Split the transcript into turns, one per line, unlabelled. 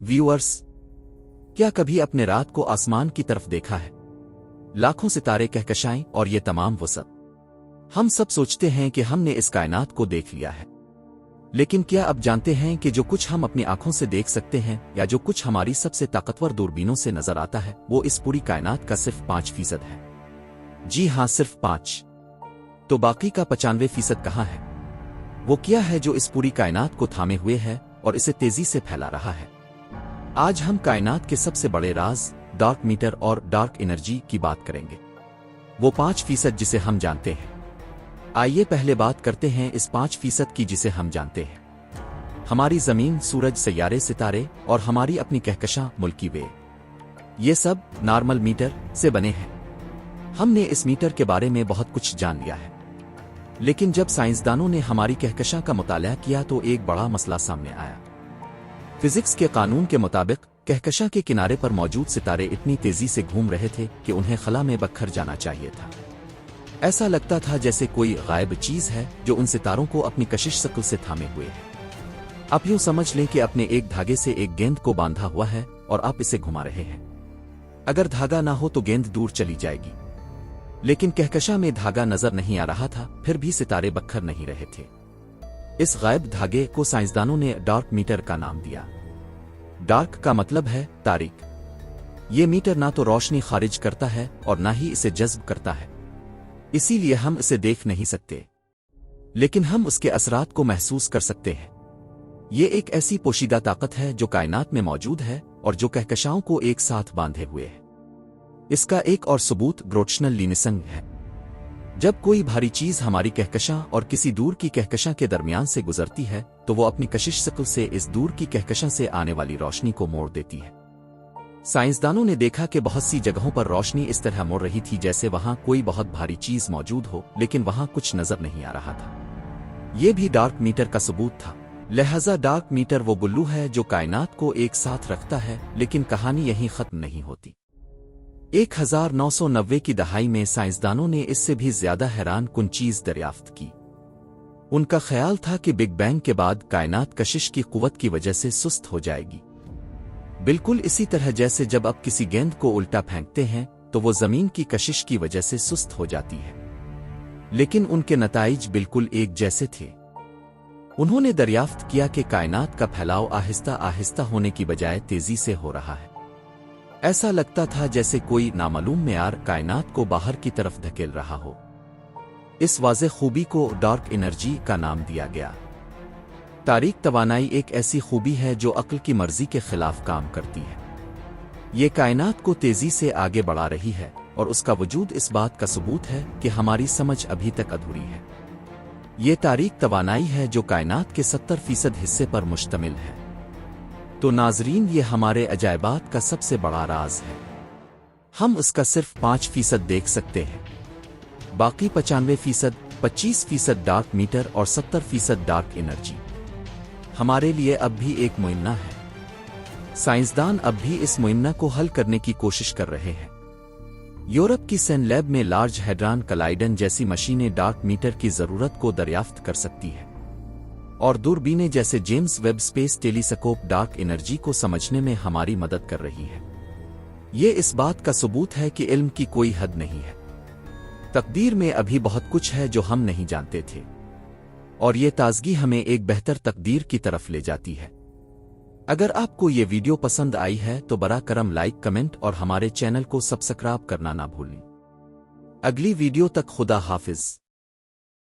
Viewers, क्या कभी अपने रात को आसमान की तरफ देखा है? लाखों सितारे, कहकशाएं और ये तमाम वो सब। हम सब सोचते हैं कि हमने इस कायनात को देख लिया है, लेकिन क्या अब जानते हैं कि जो कुछ हम अपनी आंखों से देख सकते हैं या जो कुछ हमारी सबसे ताकतवर दूरबीनों से नजर आता है वो इस पूरी कायनात का सिर्फ 5% है। जी हां, सिर्फ 5। तो बाकी का 95% कहां है? वो क्या है जो इस पूरी कायनात को थामे हुए है और इसे तेजी से फैला रहा है? आज हम कायनात के सबसे बड़े राज, डार्क मीटर और डार्क एनर्जी की बात करेंगे। वो 5% जिसे हम जानते हैं। आइए पहले बात करते हैं इस 5% की जिसे हम जानते हैं। हमारी जमीन, सूरज, सैयारे, सितारे और हमारी अपनी कहकशां, मिल्की वे, ये सब नॉर्मल मीटर से बने हैं। हमने इस मीटर के बारे में बहुत कुछ जान लिया है, लेकिन जब साइंसदानों ने हमारी कहकशां का मुताला किया तो एक बड़ा मसला सामने आया। फिजिक्स के कानून के मुताबिक कहकशां के किनारे पर मौजूद सितारे इतनी तेजी से घूम रहे थे कि उन्हें खला में बखर जाना चाहिए था। ऐसा लगता था जैसे कोई गायब चीज है जो उन सितारों को अपनी कशिश शक्ल से थामे हुए है। आप यूं समझ लें कि अपने एक धागे से एक गेंद को बांधा हुआ है और आप इसे घुमा रहे हैं। अगर धागा ना हो तो गेंद दूर चली जाएगी, लेकिन कहकशां में धागा नजर नहीं आ रहा था, फिर भी सितारे बखर नहीं रहे थे। इस गायब धागे को साइंसदानों ने डार्क मीटर का नाम दिया। डार्क का मतलब है तारीक। ये मीटर ना तो रोशनी खारिज करता है और ना ही इसे जज्ब करता है, इसीलिए हम इसे देख नहीं सकते, लेकिन हम उसके असरात को महसूस कर सकते हैं। ये एक ऐसी पोशीदा ताकत है जो कायनात में मौजूद है और जो कहकशाओं को एक साथ बांधे हुए है। इसका एक और सबूत ग्रेविटेशनल लीनिंग है। जब कोई भारी चीज हमारी कहकशां और किसी दूर की कहकशां के दरमियान से गुजरती है तो वो अपनी कशिश शक्ल से इस दूर की कहकशां से आने वाली रोशनी को मोड़ देती है। साइंसदानों ने देखा कि बहुत सी जगहों पर रोशनी इस तरह मोड़ रही थी जैसे वहां कोई बहुत भारी चीज मौजूद हो, लेकिन वहां कुछ नजर नहीं आ रहा था। यह भी डार्क मीटर का सबूत था। लिहाजा डार्क मीटर वो गुल्लू है जो कायनात को एक साथ रखता है, लेकिन कहानी यहीं खत्म नहीं होती। 1990 की दहाई में साइंसदानों ने इससे भी ज्यादा हैरान कुन चीज दरियाफ्त की। उनका ख्याल था कि बिग बैंग के बाद कायनात कशिश की कुव्वत की वजह से सुस्त हो जाएगी, बिल्कुल इसी तरह जैसे जब आप किसी गेंद को उल्टा फेंकते हैं तो वो जमीन की कशिश की वजह से सुस्त हो जाती है। लेकिन उनके नताइज बिल्कुल एक जैसे थे। उन्होंने दरियाफ्त किया कि कायनात का फैलाव आहिस्ता आहिस्ता होने की बजाय तेजी से हो रहा है। ऐसा लगता था जैसे कोई नामालूम मेयार कायनात को बाहर की तरफ धकेल रहा हो। इस वाज़े खूबी को डार्क एनर्जी का नाम दिया गया। तारीक तवानाई एक ऐसी खूबी है जो अक्ल की मर्जी के खिलाफ काम करती है। ये कायनात को तेजी से आगे बढ़ा रही है और उसका वजूद इस बात का सबूत है कि हमारी समझ अभी तक अधूरी है। ये तारीक तवानाई है जो कायनात के 70% हिस्से पर मुश्तमिल है। तो नाजरीन, ये हमारे अजायबात का सबसे बड़ा राज है। हम उसका सिर्फ 5% देख सकते हैं। बाकी 95%, 25% डार्क मीटर और 70% डार्क एनर्जी हमारे लिए अब भी एक मुइम्ना है। साइंसदान अब भी इस मुइम्ना को हल करने की कोशिश कर रहे हैं। यूरोप की सेन लैब में लार्ज हैड्रॉन कलाइडन जैसी मशीनें डार्क मीटर की जरूरत को दरियाफ्त कर सकती है, और दूरबीनें जैसे James Webb space telescope dark energy को समझने में हमारी मदद कर रही है। ये इस बात का सबूत है कि इल्म की कोई हद नहीं है। तकदीर में अभी बहुत कुछ है जो हम नहीं जानते थे, और ये ताजगी हमें एक बेहतर तकदीर की तरफ ले जाती है। अगर आपको ये वीडियो पसंद आई है तो बरा करम लाइक, कमेंट और हमारे चैनल को सब्सक्राइब करना ना भूलें। अगली वीडियो तक खुदा हाफिज।